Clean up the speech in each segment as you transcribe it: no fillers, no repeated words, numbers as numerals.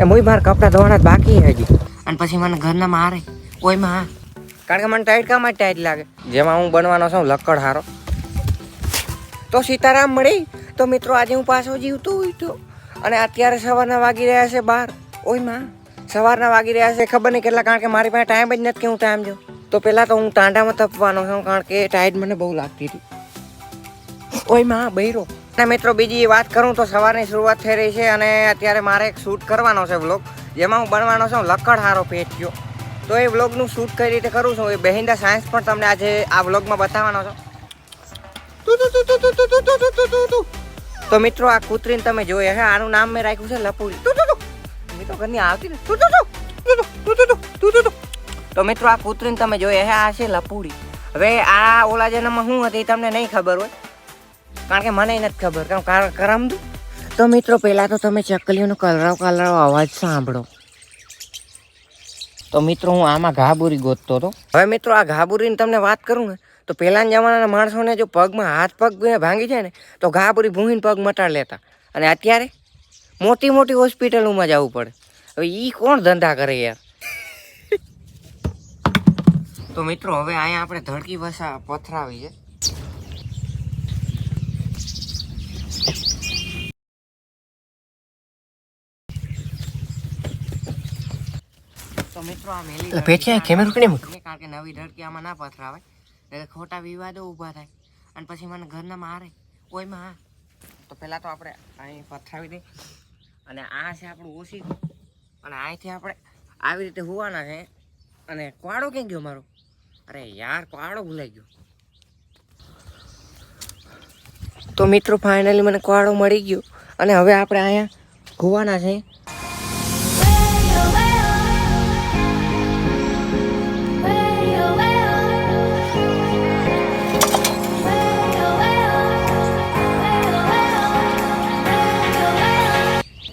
મુઈ માર કપડા ધોવાના બાકી હજી અને પછી મને ઘરના મારે કોઈમાં હા કારણ કે મને ટાઈટ કામ જ ટાઈટ લાગે જેમાં હું બનવાનો છું લક્કડ હારો તો સીતારામ મળી તો મિત્રો આજે હું પાછો જીવતો હોય તો અને અત્યારે સવારના વાગી રહ્યા છે 12 ઓયમાં સવારના વાગી રહ્યા છે ખબર નહીં કેટલા કારણ કે મારી પાસે ટાઈમ જ નથી કે હું ટાઈમ જો તો પહેલાં તો હું ટાંડામાં તપવાનો છું કારણ કે ટાઈટ મને બહુ લાગતી હતી ઓયમાં બૈરો અને મિત્રો બીજી વાત કરું તો સવારની શરૂઆત થઈ રહી છે અને અત્યારે મારે એક શૂટ કરવાનો છે વ્લોગ જેમાં હું બનવાનો છું લક્કડ હારો પેટ્યો તો એ વ્લોગનું શૂટ કઈ રીતે કરું છું એ બિહાઇન્ડ સાયન્સ પણ તમને આજે આ વ્લોગમાં બતાવવાનો છો તો મિત્રો આ કૂતરીને તમે જોઈએ છે આનું નામ મેં રાખ્યું છે લપુડી તો ઘરની આવતી ને તો મિત્રો આ કૂતરીને તમે જોઈએ છે આ છે લપુડી હવે આ ઓલા જન્મમાં શું હતી તમને નહીં ખબર હોય કારણ કે મને નથી ખબર કરમ દઉં તો મિત્રો પહેલાં તો તમે ચકલીઓનો કલરવ અવાજ સાંભળો તો મિત્રો હું આમાં ઘાબુરી ગોતતો હતો હવે મિત્રો આ ઘાબુરીની તમને વાત કરું ને તો પહેલાના જમાનાના માણસોને જો પગમાં હાથ પગ ભાંગી જાય ને તો ઘાબુરી ભૂંગીને પગ મટાડી લેતા અને અત્યારે મોટી મોટી હોસ્પિટલોમાં જવું પડે હવે એ કોણ ધંધા કરે યાર તો મિત્રો હવે અહીંયા આપણે ધડકી ભાષા પથરાવી છે તો મિત્રો આ મેલી પેઠિયા કેમેરો કને મૂક કારણ કે નવી ધડકી આમાં ના પથરાવે એટલે ખોટા વિવાદો ઊભા થાય અને પછી મને ઘરના મારે કોઈમાં હા તો પહેલાં તો આપણે અહીં પથરાવી દઈએ અને આ છે આપણું ઓછી અને અહીંથી આપણે આવી રીતે હોવાના છે અને કવાડો ક્યાં ગયો મારો અરે યાર કવાડો ભૂલાઈ ગયો તો મિત્રો ફાઇનલી મને કવાડો મળી ગયો અને હવે આપણે અહીંયા હોવાના છે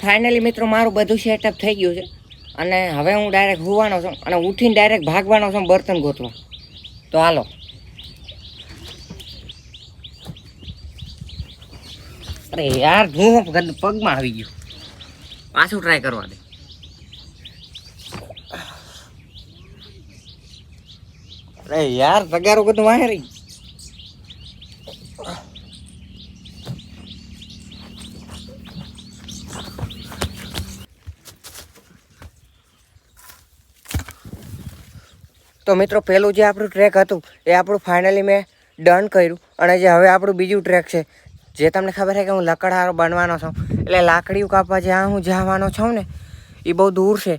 ફાઇનલી મિત્રો મારું બધું સેટઅપ થઈ ગયું છે અને હવે હું ડાયરેક્ટ હોવાનો છું અને ઉઠીને ડાયરેક્ટ ભાગવાનો છું બર્તન ગોતવા તો હાલો અરે યાર હું પગમાં આવી ગયું પાછું ટ્રાય કરવા દે અરે યાર તગારો બધું વાહે રહી તો મિત્રો પહેલું જે આપણું ટ્રેક હતું એ આપણું ફાઇનલી મેં ડન કર્યું અને જે હવે આપણું બીજું ટ્રેક છે જે તમને ખબર છે કે હું લકડહારો બનવાનો છું એટલે લાકડીઓ કાપવા જ્યાં હું જવાનો છું ને એ બહુ દૂર છે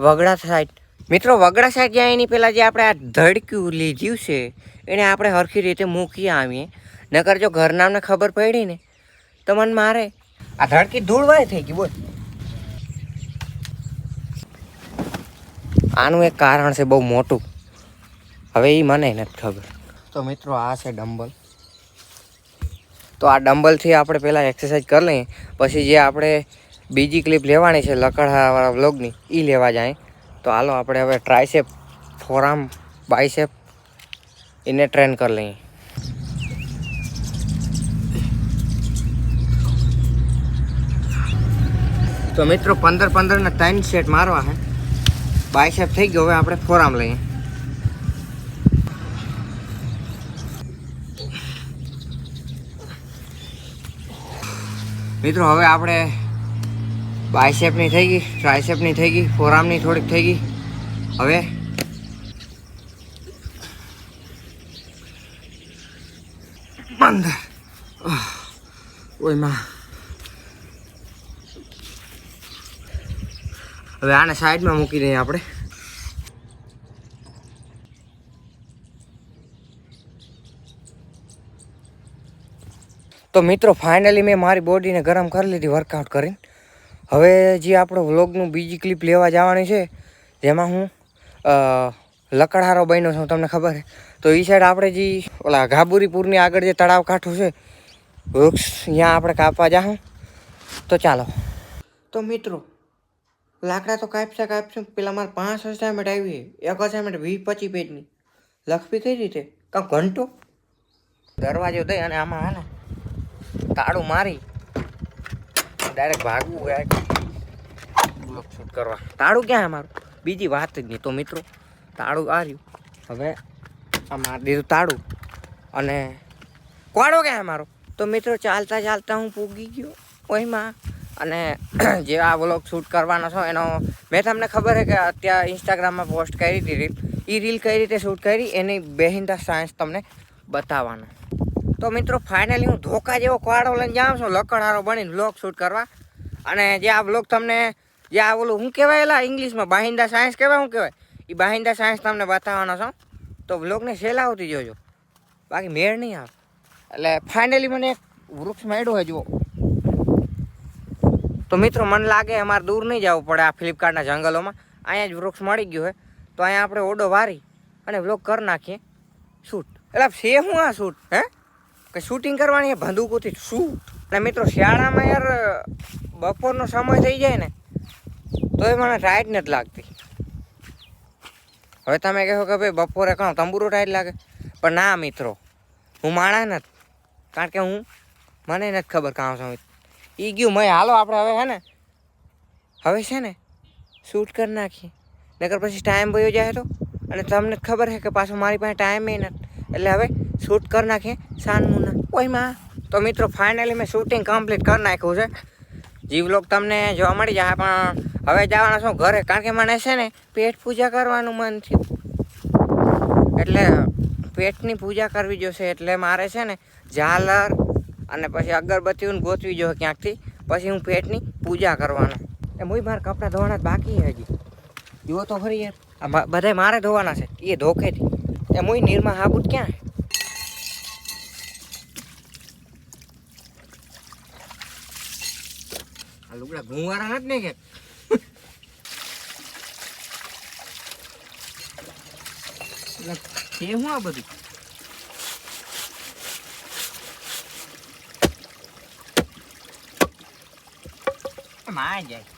વગડા સાઈડ મિત્રો વગડા સાઈડ જ્યાં એની પહેલાં જે આપણે આ ધડક્યું લીધ્યું છે એને આપણે સરખી રીતે મૂકી આવીએ નકર જો ઘરનામને ખબર પડી ને તો મને મારે આ ધડકી ધૂળવાય થઈ ગઈ બોલ આનું એક કારણ છે બહુ મોટું હવે એ મને નથી ખબર તો મિત્રો આ છે ડમ્બલ તો આ ડમ્બલથી આપણે પહેલાં એક્સરસાઇઝ કરી લઈએ પછી જે આપણે બીજી ક્લિપ લેવાની છે લકડવાળા વ્લોગની એ લેવા જાય તો હાલો આપણે હવે ટ્રાયસેપ ફોરઆર્મ બાયસેપ એને ટ્રેન કરી લઈએ તો મિત્રો 15 ના 3 સેટ મારવા છે બાયસેપ થઈ ગયો હવે આપણે ફોરઆર્મ લઈએ મિત્રો હવે આપણે બાયસેપની થઈ ગઈ ટ્રાયસેપની થઈ ગઈ ફોરઆર્મની થોડીક થઈ ગઈ હવે અંદર ઓયમાં હવે આને સાઈડમાં મૂકી દઈએ આપણે તો મિત્રો ફાઇનલી મેં મારી બોડીને ગરમ કરી લીધી વર્કઆઉટ કરીને હવે જે આપણો વ્લોગનું બીજી ક્લિપ લેવા જવાની છે જેમાં હું લકડહારો બન્યો છું તમને ખબર છે તો એ સાઈડ આપણે જે ઓલા ઘાબુરીપુરની આગળ જે તળાવ કાંઠું છે વૃક્ષ ત્યાં આપણે કાપવા જાઉં તો ચાલો તો મિત્રો લાકડા તો કાપશે પેલા મારે 5 અસાઇનમેન્ટ આવી એક અસાઇનમેન્ટ 20-25 પેજની લખવી કઈ રીતે કાં ઘંટો દરવાજો દઈ અને આમાં હે ને તાળું મારી ડાયરેક્ટ ભાગવું વ્લોગ શૂટ કરવા. તાળું ક્યાં અમારું? બીજી વાત જ નહીં. તો મિત્રો તાળું આ રહ્યું. હવે આ મારી દીધું તાળું અને કોડો ક્યાં અમારો? તો મિત્રો ચાલતા ચાલતા હું પૂગી ગયો ઓયમાં. અને જે આ વ્લોગ શૂટ કરવાનો છો એનો મેં તમને ખબર છે કે અત્યારે ઇન્સ્ટાગ્રામમાં પોસ્ટ કરી હતી રીલ. એ રીલ કઈ રીતે શૂટ કરી એની બિહાઇન્ડ ધ સાયન્સ તમને બતાવવાનો. તો મિત્રો ફાઇનલી હું ધોકા જેવો કોડો લઈને જાઉં છું લકડહારો બનીને વ્લોગ શૂટ કરવા. અને જે આ વ્લોગ તમને જે આ ઓલું શું કહેવાય એલા ઇંગ્લિશમાં બિહાઇન્ડ ધ સાયન્સ કહેવાય શું કહેવાય એ બિહાઇન્ડ ધ સાયન્સ તમને બતાવવાનો છો. તો વ્લોગને છેલ્લા આવતી જોજો બાકી મેળ નહીં આવે. એટલે ફાઇનલી મને એક વૃક્ષ મળ્યું હોય જુઓ. તો મિત્રો મને લાગે અમારે દૂર નહીં જવું પડે આ ફ્લિપકાર્ટના જંગલોમાં. અહીંયા જ વૃક્ષ મળી ગયું હોય તો અહીંયા આપણે ઓડો વારી અને વ્લોગ કરી નાખીએ શૂટ. એટલે છે શું આ શૂટ હે કે શૂટિંગ કરવાની બંદૂકોથી શૂટ. અને મિત્રો શિયાળામાં યાર બપોરનો સમય થઈ જાય ને તો એ મને ટાઈટ નથી લાગતી. હવે તમે કહો કે ભાઈ બપોરે કાં તંબુરો ટાઈટ લાગે પણ ના મિત્રો હું માણા નથી. કારણ કે મને નથી ખબર કાં સમય એ ગયું મેં હાલો આપણે હવે હે ને હવે છે ને શૂટ કરી નાખીએ નકર પછી ટાઈમ વયો જાય તો. અને તમને ખબર છે કે પાછું મારી પાસે ટાઈમ નથી એટલે હવે શૂટ કરી નાખીએ સાનમુના ઓયમાં. તો મિત્રો ફાઇનલી મેં શૂટિંગ કમ્પ્લીટ કરી નાખ્યું છે. જે વ્લોગ તમને જોવા મળી જાય પણ હવે જવાના શું ઘરે કારણ કે મને છે ને પેટ પૂજા કરવાનું મન થયું. એટલે પેટની પૂજા કરવી જોશે એટલે મારે છે ને ઝાલર અને પછી અગરબત્તીઓ ગોતવી જોઈએ ક્યાંકથી પછી હું પેટની પૂજા કરવાનો. એ હું મારા કપડાં ધોવાના બાકી હજી જુઓ તો ખરી યાર. આ બધા મારે ધોવાના છે એ ધોકેથી. એ હું નિરમા હાબુટ ક્યાં આ લુગડા ઘુંવારા નથી ને કે છે હું આ બધું માં જાય